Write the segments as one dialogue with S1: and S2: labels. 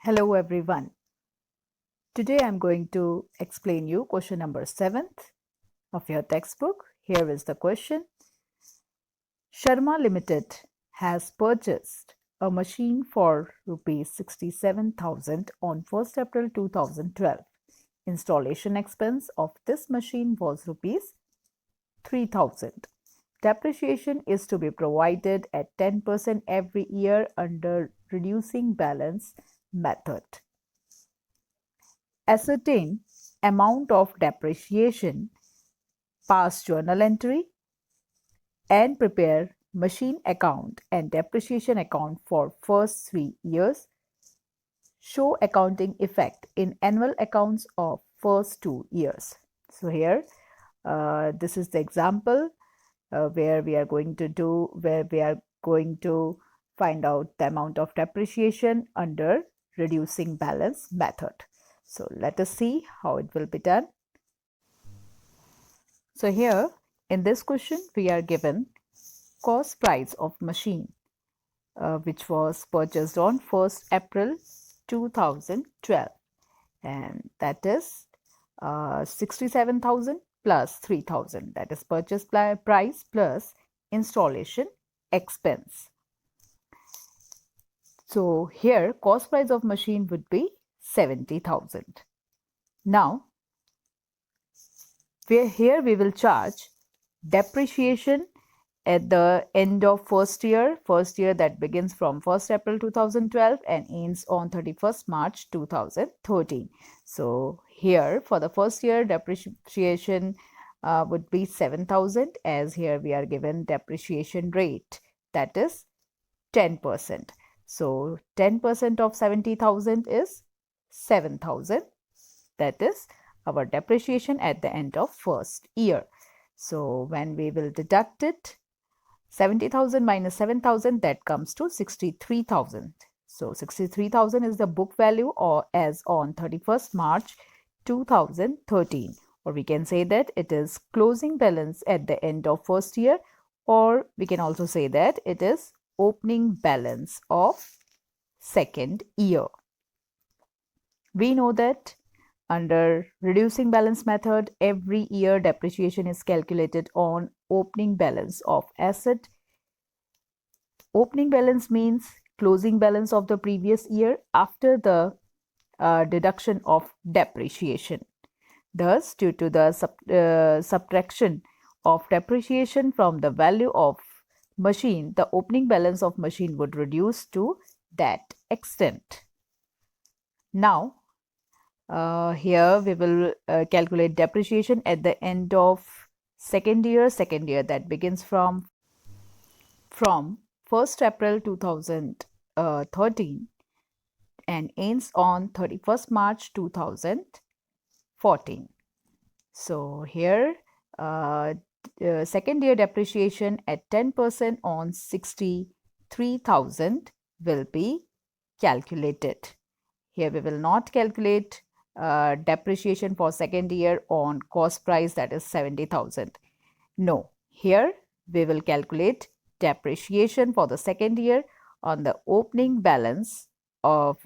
S1: Hello everyone. Today I'm going to explain you question number 7th of your textbook. Here is the question. Sharma Limited has purchased a machine for rupees 67,000 on 1st April 2012. Installation expense of this machine was rupees 3,000. Depreciation is to be provided at 10% every year under reducing balance method. Ascertain amount of depreciation, past journal entry, and prepare machine account and depreciation account for first 3 years. Show accounting effect in annual accounts of first 2 years. So here, this is the example where we are going to find out the amount of depreciation under reducing balance method. So let us see how it will be done. So here in this question we are given cost price of machine which was purchased on 1st April 2012, and that is 67,000 plus 3,000, that is purchase price plus installation expense. So here cost price of machine would be 70,000. Now here we will charge depreciation at the end of first year that begins from 1st April 2012 and ends on 31st March 2013. So here for the first year depreciation would be 7,000, as here we are given depreciation rate, that is 10%. So 10% of 70,000 is 7,000. That is our depreciation at the end of first year. So when we will deduct it, 70,000 minus 7,000, that comes to 63,000. So 63,000 is the book value or as on 31st March 2013, or we can say that it is closing balance at the end of first year, or we can also say that it is opening balance of second year. We know that under reducing balance method, every year depreciation is calculated on opening balance of asset. Opening balance means closing balance of the previous year after the deduction of depreciation. Thus, due to the subtraction of depreciation from the value of machine, the opening balance of machine would reduce to that extent. Now, here we will calculate depreciation at the end of second year that begins from 1st April 2013 and ends on 31st March 2014. So here second year depreciation at 10% on 63,000 will be calculated. Here we will not calculate depreciation for second year on cost price, that is 70,000. No, here we will calculate depreciation for the second year on the opening balance of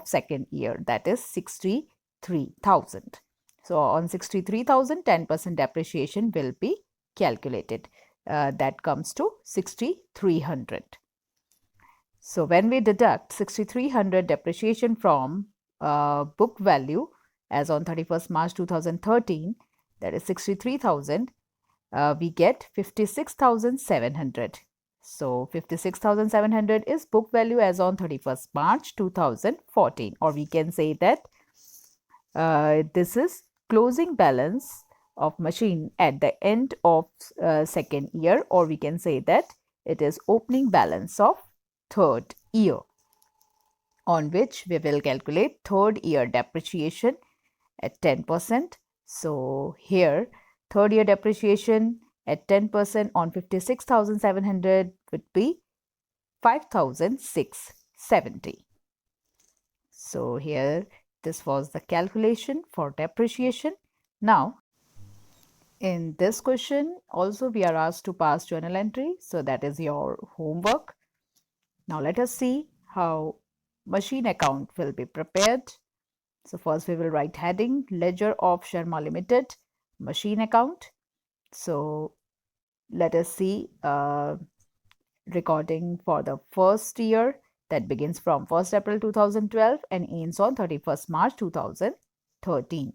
S1: second year, that is 63,000. So on 63,000, 10% depreciation will be calculated. That comes to 6,300. So when we deduct 6,300 depreciation from book value as on 31st March 2013, that is 63,000, we get 56,700. So 56,700 is book value as on 31st March 2014, or we can say that this is closing balance of machine at the end of second year, or we can say that it is opening balance of third year, on which we will calculate third year depreciation at 10%. So here third year depreciation at 10% on 56,700 would be 5,670. So here this was the calculation for depreciation. Now in this question also we are asked to pass journal entry, so that is your homework. Now let us see how machine account will be prepared. So first we will write heading Ledger of Sharma Limited machine account. So let us see recording for the first year that begins from 1st April 2012 and ends on 31st March 2013.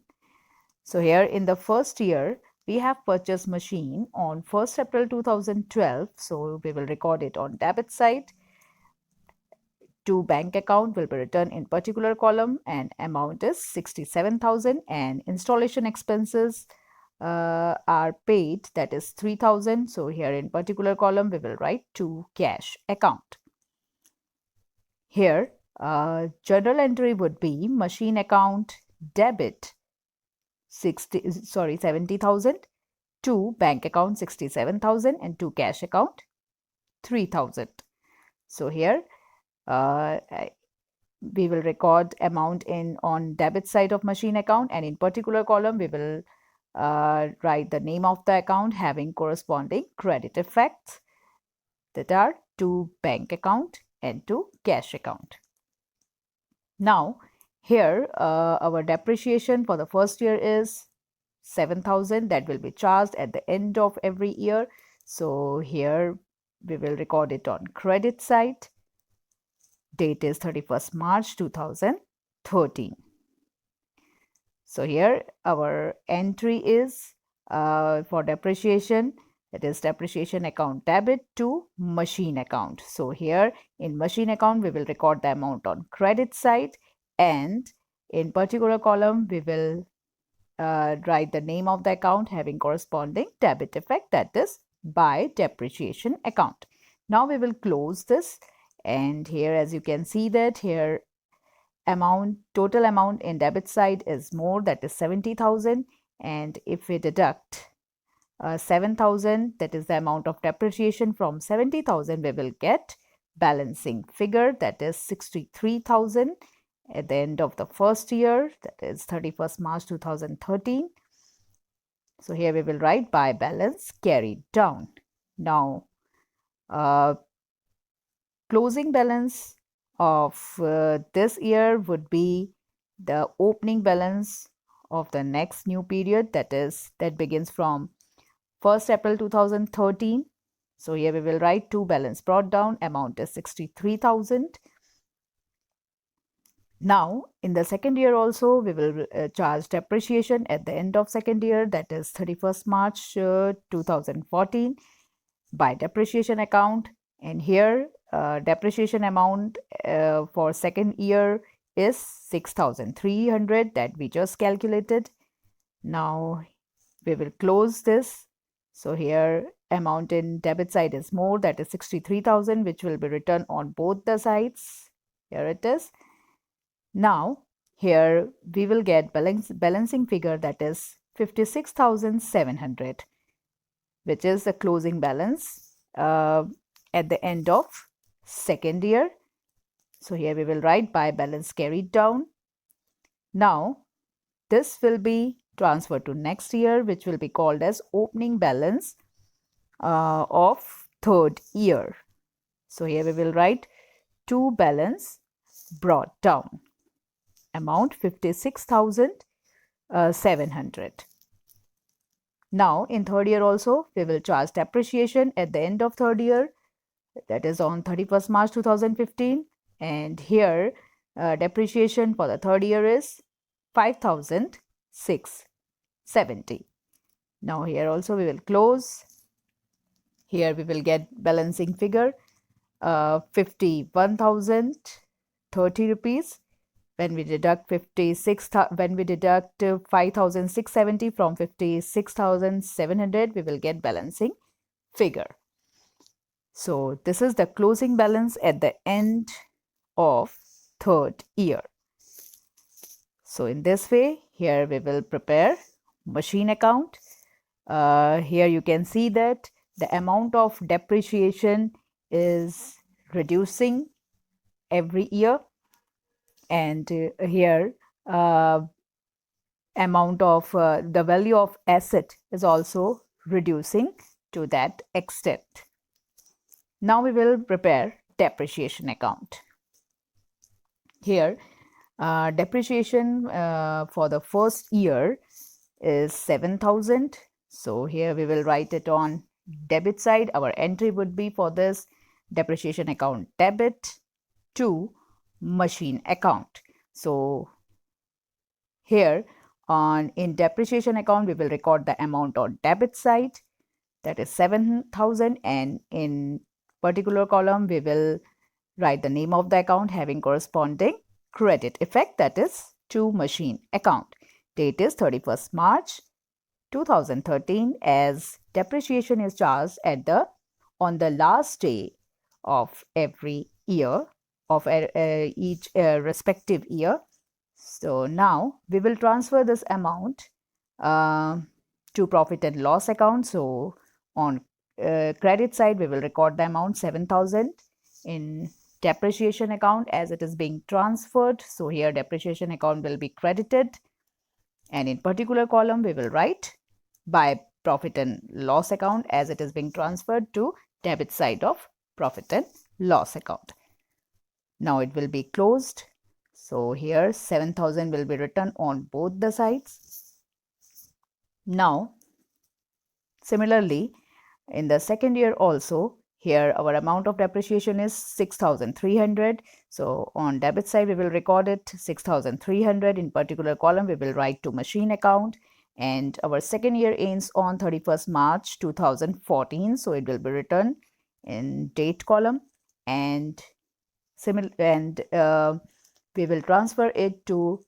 S1: So here in the first year, we have purchased machine on 1st April 2012. So we will record it on debit side. To bank account will be written in particular column and amount is 67,000 and installation expenses are paid, that is 3,000. So here in particular column we will write to cash account. Here journal entry would be machine account debit 70,000, to bank account 67,000 and to cash account 3,000. So here we will record amount in on debit side of machine account, and in particular column we will write the name of the account having corresponding credit effects that are to bank account and to cash account. Now here our depreciation for the first year is 7,000 that will be charged at the end of every year. So here we will record it on credit side. Date is 31st March 2013. So here our entry is for depreciation, that is depreciation account debit to machine account. So here in machine account we will record the amount on credit side, and in particular column we will write the name of the account having corresponding debit effect, that is by depreciation account. Now we will close this, and here as you can see that here total amount in debit side is more, that is 70,000, and if we deduct 7,000, that is the amount of depreciation from 70,000, we will get balancing figure, that is 63,000 at the end of the first year, that is 31st March 2013. So here we will write by balance carried down. Now closing balance of this year would be the opening balance of the next new period, that begins from 1st April 2013. So here we will write to balance brought down, amount is 63,000. Now in the second year also we will charge depreciation at the end of second year, that is 31st March 2014 by depreciation account, and here depreciation amount for second year is 6,300 that we just calculated. Now we will close this. So here amount in debit side is more, that is 63,000, which will be written on both the sides. Here it is. Now here we will get balancing figure, that is 56,700, which is the closing balance at the end of second year. So here we will write by balance carried down. Now this will be transferred to next year, which will be called as opening balance of third year. So here we will write to balance brought down, amount 56,700. Now in third year also we will charge depreciation at the end of third year, that is on 31st March 2015, and here depreciation for the third year is 5,670. Now here also we will close. Here we will get balancing figure 51,030 rupees. When we deduct 5,670 from 56,700, we will get balancing figure. So this is the closing balance at the end of third year. So in this way, here we will prepare machine account. Here you can see that the amount of depreciation is reducing every year, and here amount of the value of asset is also reducing to that extent. Now we will prepare depreciation account. Here, depreciation for the first year is 7,000. So here we will write it on debit side. Our entry would be for this depreciation account debit to machine account. So here in depreciation account, we will record the amount on debit side, that is 7,000, and in particular column we will write the name of the account having corresponding credit effect, that is to machine account. Date is 31st March 2013, as depreciation is charged on the last day of every year of each respective year. So now we will transfer this amount to profit and loss account. So on credit side, we will record the amount 7,000 in depreciation account as it is being transferred. So here depreciation account will be credited, and in particular column we will write by profit and loss account as it is being transferred to debit side of profit and loss account. Now it will be closed. So here 7,000 will be written on both the sides. Now similarly, in the second year also, here our amount of depreciation is 6,300. So on debit side, we will record it 6,300. In particular column, we will write to machine account. And our second year ends on 31st March 2014. So it will be written in date column, and we will transfer it to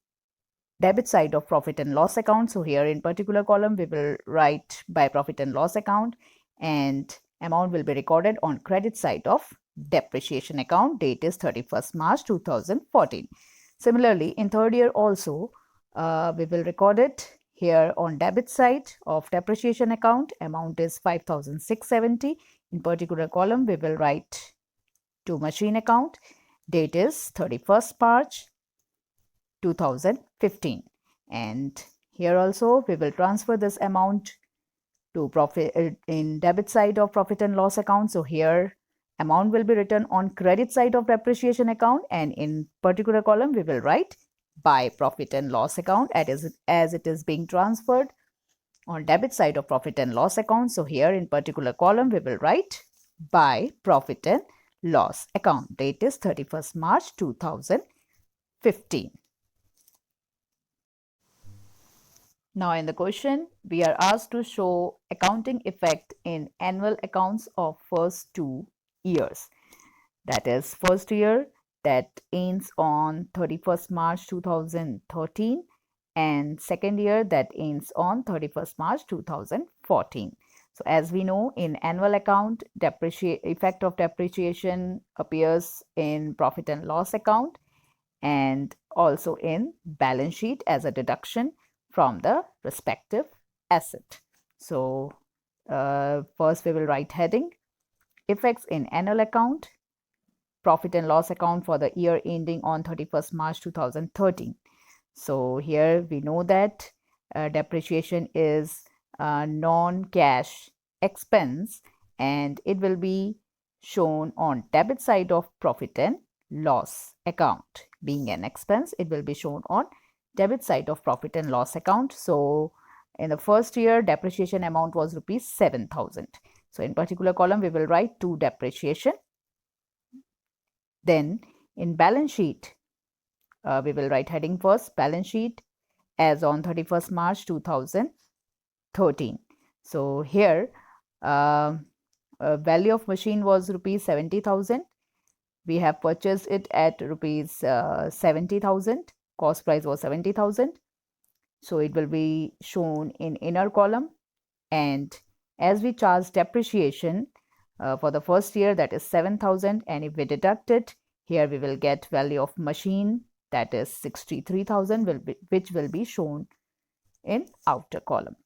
S1: debit side of profit and loss account. So here in particular column, we will write by profit and loss account, and amount will be recorded on credit side of depreciation account. Date is 31st March 2014. Similarly, in third year also, we will record it here on debit side of depreciation account. Amount is 5,670. In particular column, we will write to machine account. Date is 31st March 2015, and here also we will transfer this amount to profit in debit side of profit and loss account. So here amount will be written on credit side of depreciation account, and in particular column we will write by profit and loss account as it is being transferred on debit side of profit and loss account. So here in particular column we will write by profit and loss account. Date is 31st March 2015. Now in the question, we are asked to show accounting effect in annual accounts of first 2 years. That is first year that ends on 31st March 2013, and second year that ends on 31st March 2014. So as we know, in annual account, effect of depreciation appears in profit and loss account and also in balance sheet as a deduction from the respective asset. So first we will write heading effects in annual account, profit and loss account for the year ending on 31st March 2013. So here we know that depreciation is a non-cash expense, and it will be shown on debit side of profit and loss account. Being an expense, it will be shown on debit side of profit and loss account. So in the first year, depreciation amount was rupees 7,000. So in particular column, we will write to depreciation. Then in balance sheet, we will write heading first, balance sheet as on 31st March 2013. So here, value of machine was rupees 70,000. We have purchased it at rupees 70,000. Cost price was 70,000. So it will be shown in inner column. And as we charge depreciation for the first year, that is 7,000. And if we deduct it, here we will get value of machine, that is 63,000, which will be shown in outer column.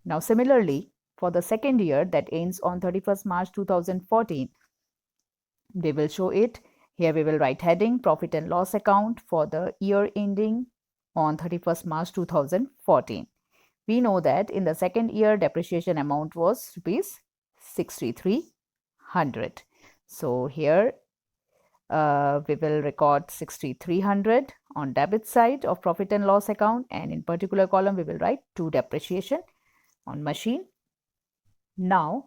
S1: Now similarly, for the second year that ends on 31st March 2014, they will show it. Here we will write heading profit and loss account for the year ending on 31st March 2014. We know that in the second year depreciation amount was rupees 6,300. So here we will record 6,300 on debit side of profit and loss account, and in particular column we will write to depreciation on machine. Now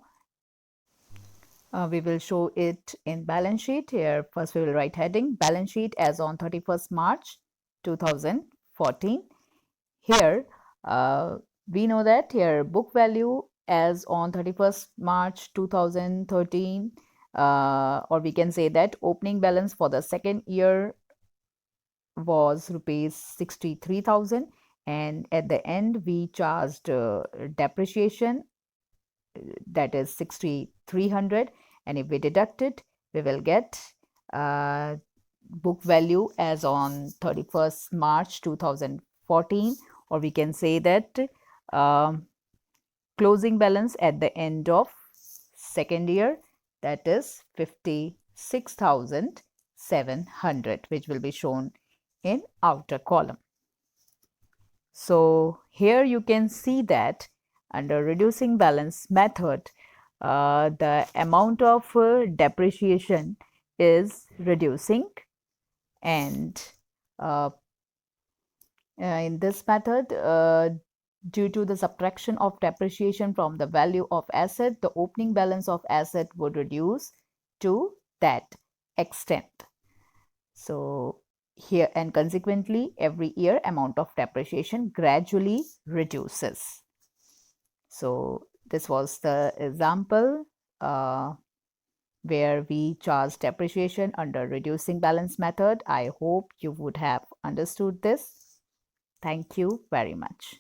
S1: we will show it in balance sheet. Here first we will write heading balance sheet as on 31st March 2014. Here we know that here book value as on 31st March 2013, or we can say that opening balance for the second year was rupees 63,000, and at the end we charged depreciation, that is 6,300, and if we deduct it we will get book value as on 31st March 2014, or we can say that closing balance at the end of second year, that is 56,700, which will be shown in outer column. So here you can see that under reducing balance method, the amount of depreciation is reducing, and in this method, due to the subtraction of depreciation from the value of asset, the opening balance of asset would reduce to that extent. So here, and consequently every year amount of depreciation gradually reduces. So this was the example where we charge depreciation under reducing balance method. I hope you would have understood this. Thank you very much.